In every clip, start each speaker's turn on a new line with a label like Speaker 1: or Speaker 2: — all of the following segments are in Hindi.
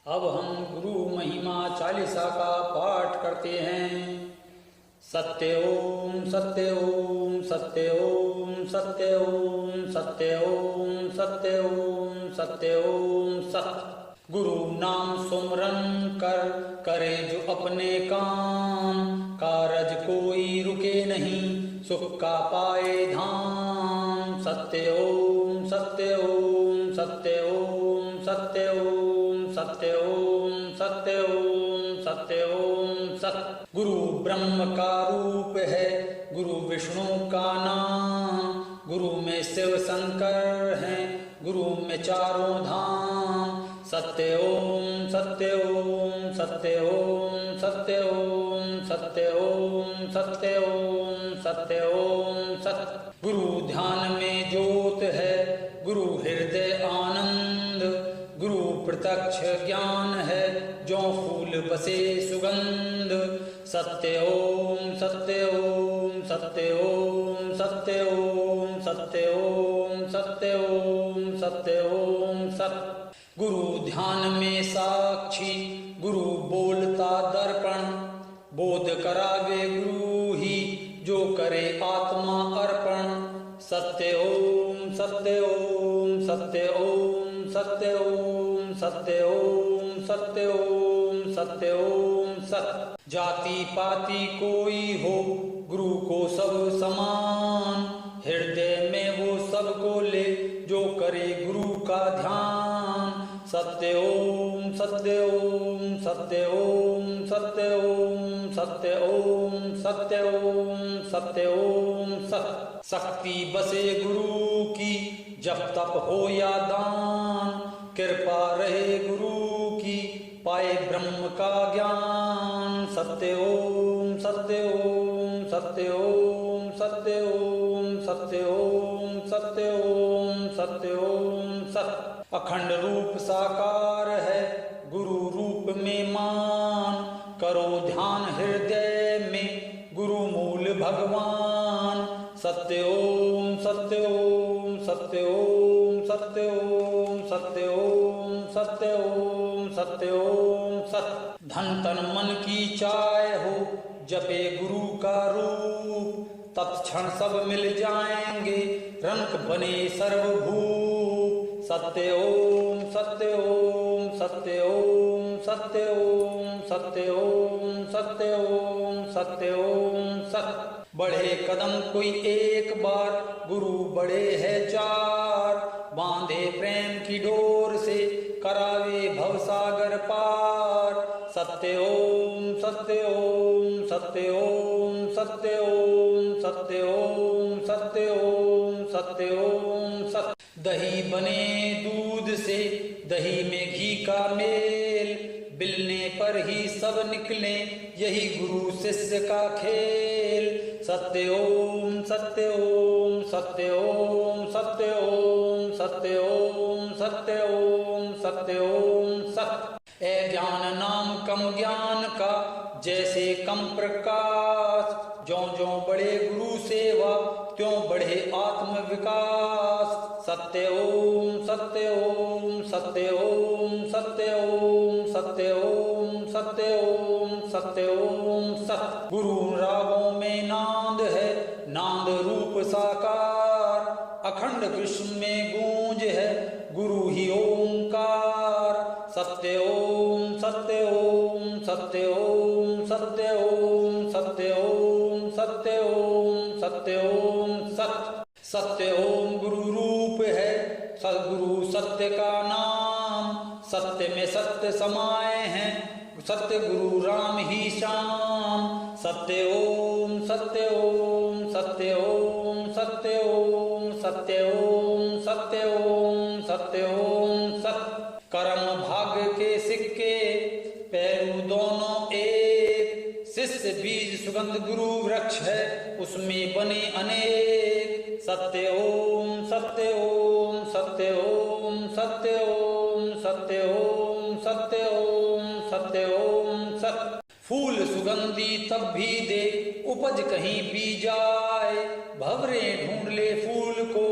Speaker 1: अब हम गुरु महिमा चालीसा का पाठ करते हैं। सत्य ओम सत्य ओम सत्य ओम सत्य ओम सत्य ओम सत्य ओम सत्य ओम सत्य। गुरु नाम सुमरन कर करे जो अपने काम, कारज कोई रुके नहीं सुख का पाए धाम। सत्य ओम सत्य ओम सत्य ओम सत्य ओम सत्य ओम सत्य ओम सत्य ओम सत्य। गुरु ब्रह्म का रूप है, गुरु विष्णु का नाम, गुरु में शिव शंकर हैं, गुरु में चारों धाम। सत्य ओम सत्य ओम सत्य ओम सत्य ओम सत्य ओम सत्य ओम सत्य ओम सत्य। गुरु ध्यान में ज्योत है, गुरु हृदय आनंद, गुरु प्रत्यक्ष ज्ञान है, जो फूल बसे सुगंध। सत्य ओम सत्य ओम सत्य ओम सत्य ओम सत्य ओम सत्य ओम सत्य ओम सत्य। गुरु ध्यान में साक्षी, गुरु बोलता दर्पण, बोध करावे गुरु ही जो करे आत्मा अर्पण। सत्य ओम सत्य ओम सत्य ओम सत्य ओम सत्य ओम सत्य ओम सत्य ओम सत्य। जाति पाति कोई हो गुरु को सब समान, हृदय में वो सबको ले जो करे गुरु का ध्यान। सत्य ओम सत्य ओम सत्य ओम सत्य ओम सत्य ओम सत्य ओम सत्य ओम सत्य। शक्ति बसे गुरु की जब तप हो या दान, कृपा रहे गुरु की पाए ब्रह्म का ज्ञान। सत्य ओम सत्य ओम सत्य ओम सत्य ओम सत्य ओम सत्य ओम सत्य ओम सत्य। अखंड रूप साकार है गुरु रूप में मान, करो ध्यान हृदय में गुरु मूल भगवान। सत्य ओम सत्य ओम सत्य ओम सत्य ओम सत्य ओम सत्य ओम सत्य ओम सत्य। धन तन मन की चाय हो जपे गुरु का रूप, तत्क्षण सब मिल जाएंगे रंक बने सर्वभूप। सत्य ओम सत्य ओम सत्य ओम सत्य ओम सत्य ओम सत्य ओम सत्य ओम सत्य। बढ़े कदम कोई एक बार, गुरु बड़े है चार, बांधे प्रेम की डोर से करावे भवसागर पार। सत्य ओम सत्य ओम सत्य ओम सत्य ओम सत्य ओम सत्य ओम सत्य ओम सत्य। दही बने दूध से, दही में घी का मेल, बिलने पर ही सब निकले यही गुरु शिष्य का खेल। सत्य ओम सत्य ओम सत्य ओम सत्य ओम सत्य ओम सत्य ओम सत्य ओम सत्य। ए ज्ञान नाम कम ज्ञान का जैसे कम प्रकाश, ज्यों ज्यों बढ़े गुरु सेवा त्यों बढ़े आत्म विकास। सत्य ओम सत्य ओम सत्य ओम सत्य ओम सत्य ओम सत्य ओम सत्य ओम सत्य। गुरु रागों में नाद है, नाद रूप साकार, अखंड विश्व में गूंज है गुरु ही ओंकार। सत्य ओम सत्य ओम सत्य ओम सत्य ओम सत्य ओम सत्य ओम सत्य ओम सत्य। सत्य ओम गुरु रूप है, सद्गुरु सत्य का नाम, सत्य में सत्य समाये हैं सत्य गुरु राम ही श्याम। सत्य ओम सत्य ओम सत्य ओम सत्य ओम सत्य ओम सत्य ओम सत्य ओम सत्य। कर्म भाग्य के सिक्के पैरू दोनों एक, शिष्य बीज सुगंध गुरु वृक्ष है उसमें बने अनेक। सत्य ओम सत्य ओम सत्य ओम सत्य ओम सत्य ओम सत्य ओम सत्य ओम सत्य। फूल सुगंधी तब भी दे उपज कहीं भी जाए, भंवरे ढूंढ ले फूल को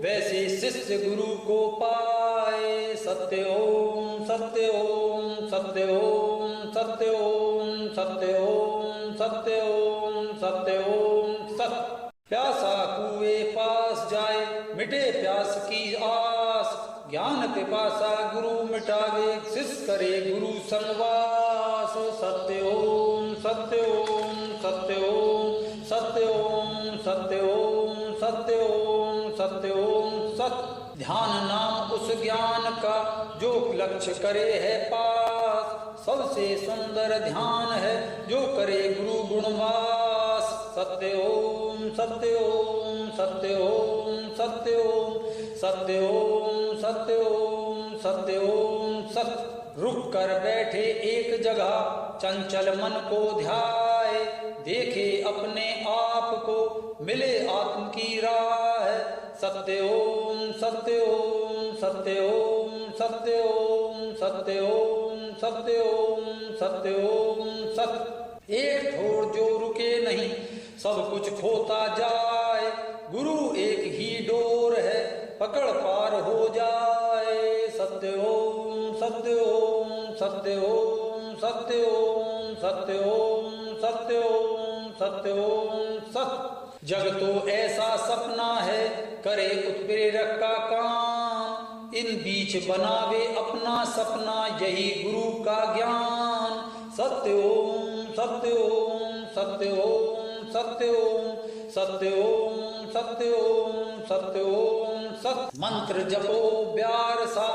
Speaker 1: वैसे शिष्य गुरु को पाए। सत्य ओम सत्य ओम सत्य ओम सत्य ओम सत्य ओम सत्य ओम सत्य ओम सत्य। प्यासा कुएं पास जाए मिटे प्यास की आस, ज्ञान पिपासा गुरु मिटावे शिष्य करे गुरु संवास। सत्य ओम सत्य ओम सत्य ओम सत्य ओम सत्य ओम सत्य ओम सत्य ओम सत्य। ध्यान नाम उस ज्ञान का जो लक्ष्य करे है पास, सबसे सुंदर ध्यान है जो करे गुरु गुणवास। सत्य ओम सत्य ओम सत्य ओम सत्य ओम सत्य ओम सत्य ओम सत्य ओम सत्य। रुक कर बैठे एक जगह चंचल मन को ध्याए, देखे अपने आप को मिले आत्म की राह। सत्य ओम सत्य ओम सत्य ओम सत्य ओम सत्य ओम सत्य ओम सत्य ओम सत्य। एक ठोर जो रुके नहीं सब कुछ खोता जाए, गुरु एक ही डोर है पकड़ पार हो जाए। सत्य ओम सत्य ओम सत्य ओम सत्य ओम सत्य ओम सत्य ओम सत्य ओम सत्य। जग तो ऐसा सपना है करे उत्प्रेरक का काम, इन बीच बनावे अपना सपना यही गुरु का ज्ञान। सत्य ओम सत्य ओम सत्य ओम सत्य ओम सत्य ओम सत्य ओम सत्य ओम सत्य। मंत्र जपो प्यार सा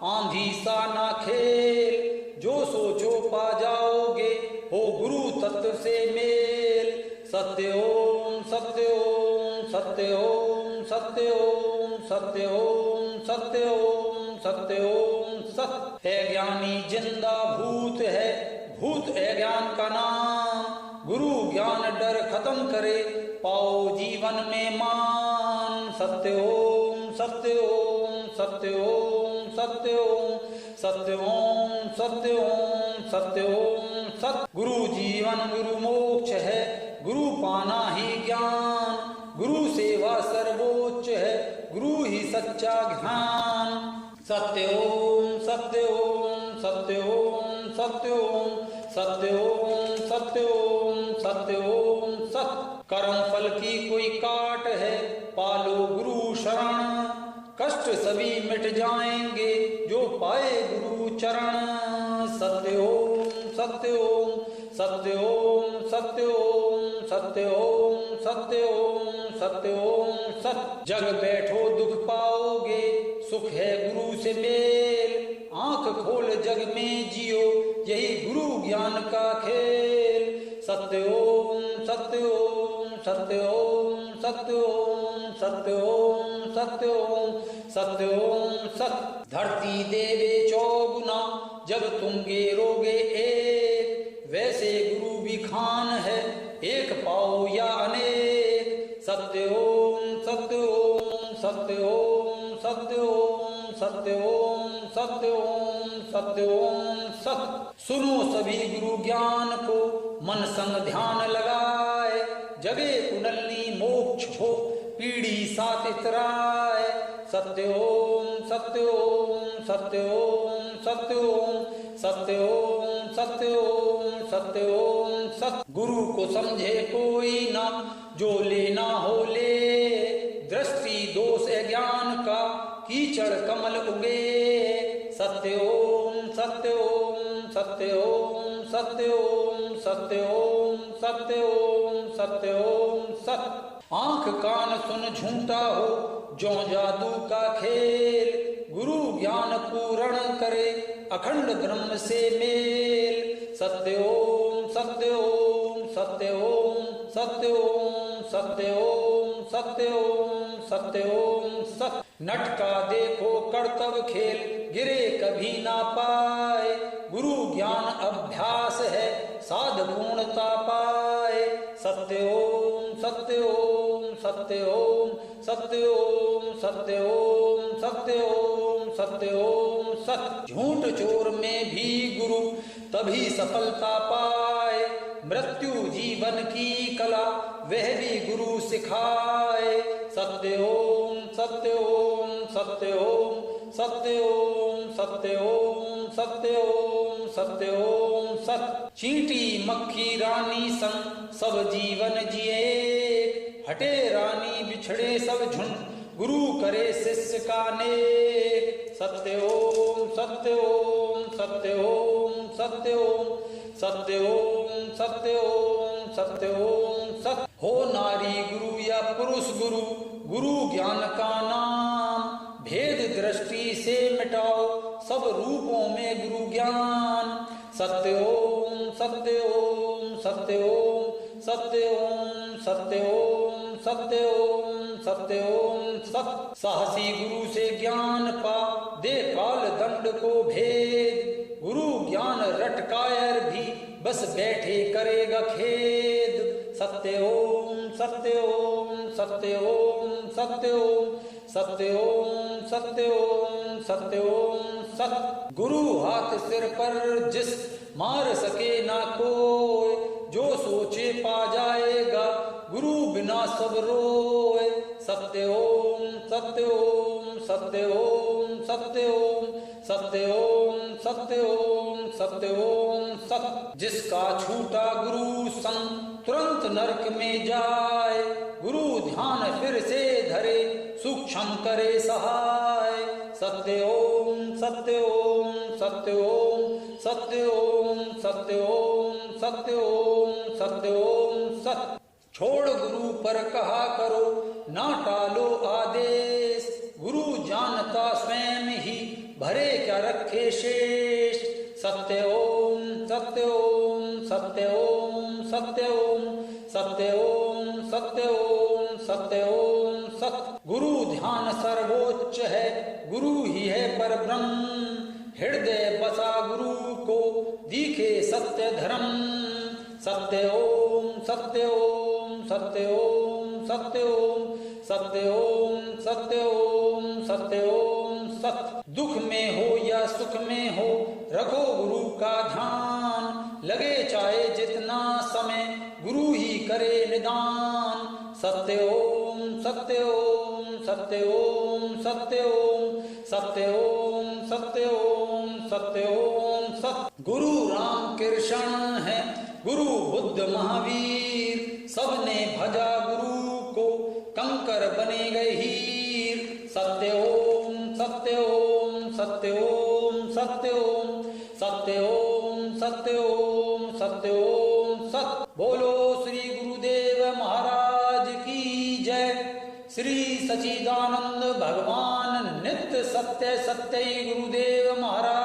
Speaker 1: आंधी सा ना खेल, जो सोचो पा जाओगे हो गुरु तत्व से मेल। सत्य ओम सत्य ओम सत्य ओम सत्य ओम सत्य ओम सत्य ओम सत्य ओम सत्य। है ज्ञानी जिंदा भूत है भूत है ज्ञान का नाम, गुरु ज्ञान डर खत्म करे पाओ जीवन में मान। सत्य ओम सत्य ओम सत्य ओम सत्य ओम सत्य ओम सत्य ओम सत्य ओम सत्य। गुरु जीवन गुरु मोक्ष है गुरु पाना ही ज्ञान, गुरु सेवा सर्वोच्च है गुरु ही सच्चा ज्ञान। सत्य ओम सत्य ओम सत्य ओम सत्य ओम सत्य ओम सत्य ओम सत्य ओम सत्य। कर्म फल की कोई काट है पालो गुरु शरण, कष्ट सभी मिट जाएंगे जो पाए गुरु चरण। सत्य ओम सत्य ओम सत्य ओम सत्य ओम सत्य ओम सत्य ओम सत्य ओम सत्य। जग बैठो दुख पाओगे सुख है गुरु से मेल, आंख खोल जग में जियो यही गुरु ज्ञान का खेल। सत्य ओम सत्य ओम सत्य ओम सत्य ओम सत्य ओम सत्य ओम सत्य ओम सत्य। धरती देवे चौगुना जब तुम गेरोगे एक, वैसे गुरु भी खान है एक पाओ या अनेक। सत्य ओम सत्य ओम सत्य ओम सत्य ओम सत्य ओम सत्य ओम सत्य ओम सत्य। सुनो सभी गुरु ज्ञान को मन संग ध्यान लगाए, जगे कुंडलनी मोक्ष हो पीढ़ी सात इतराए। सत्य ओम सत्य ओम सत्य ओम सत्य ओम सत्य ओम सत्य ओम सत्य ओम सत्य। गुरु को समझे कोई ना जो लेना हो ले, दृष्टि दोष ज्ञान का कीचड़ कमल उगे। सत्य ओम सत्य ओम सत्य ओम सत्य ओम सत्य ओम सत्य ओम सत्य ओम सत्य। आंख कान सुन झूठा हो जो जादू का खेल, गुरु ज्ञान पूर्ण करे अखंड ब्रह्म से मेल। सत्य ओम सत्य ओम सत्य ओम सत्य ओम सत्य ओम सत्य ओम सत्य ओम सत्य। नट का देखो कर्तव्य खेल गिरे कभी ना पाए, गुरु ज्ञान अभ्यास है साध पूर्णता पाए। सत्य ओम सत्य ओम सत्य ओम सत्य ओम सत्य ओम सत्य ओम सत्य ओम सत्य। झूठ चोर में भी गुरु तभी सफलता पाए, मृत्यु जीवन की कला वह भी गुरु सिखाए। सत्य ओम सत्य ओम सत्य ओम सत्य ओम सत्य ओम सत्य ओम सत्य ओम सत। चींटी मक्खी रानी संग सब जीवन जिए, हटे रानी बिछड़े सब झुंड गुरु करे शिष्य का नेक। सत्य ओम सत्य ओम सत्य ओम सत्य ओम सत्य ओम सत्य ओम सत्य ओम सत्य। हो नारी गुरु या पुरुष गुरु, गुरु ज्ञान का नाम, भेद दृष्टि से मिटाओ सब रूपों में गुरु ज्ञान। सत्य ओम सत्य ओम सत्य ओम सत्य ओम सत्य ओम सत्य ओम सत्य ओम सत्य। साहसी गुरु से ज्ञान पा दे काल दंड को भेद, गुरु ज्ञान रट कायर भी बस बैठे करेगा खेद। सत्य ओम सत्य ओम सत्य ओम सत्य ओम सत्य ओम सत्य ओम सत्य ओम सत्य। गुरु हाथ सिर पर जिस मार सके ना कोई, जो सोचे पा जाएगा गुरु बिना सब रोए। सत्य ओम सत्य ओम सत्य ओम सत्य ओम सत्य ओम सत्य ओम सत्य ओम सत्य। जिसका छूटा गुरु संग तुरंत नरक में जाए, गुरु ध्यान फिर से धरे सूक्ष्म करे सहाय। सत्य ओम सत्य ओम सत्य ओम सत्य ओम सत्य ओम सत्य ओम सत्य ओम सत्य। छोड़ गुरु पर कहा करो ना टालो आदेश, गुरु जानता स्वयं ही भरे क्या रखे शेष। सत्य ओम सत्य ओम सत्य ओम सत्य ओम सत्य ओम सत्य ओम सत्य ओम सत्य। गुरु ध्यान सर्वोच्च है, गुरु ही है पर ब्रह्म, हृदय बसा गुरु को दिखे सत्य धर्म। सत्य ओम सत्य ओम सत्य ओम सत्य ओम सत्य ओम सत्य ओम सत्य ओम सत्य। दुख में हो या सुख में हो रखो गुरु का ध्यान, लगे चाहे जितना समय गुरु ही करे निदान। सत्य ओम सत्य ओम सत्य ओम सत्य ओम सत्य ओम सत्य ओम सत्य ओम सत्य। गुरु राम कृष्ण है गुरु बुद्ध महावीर, सबने भजा गुरु को कंकर बने गए हीर। सत्य ओम सत्य ओम सत्य ओम सत्य ओम सत्य ओम सत्य ओम सत्य ओम सत्य। बोलो श्री गुरुदेव महाराज की जय। श्री सच्चिदानंद भगवान नित्य सत्य सत्य गुरुदेव महाराज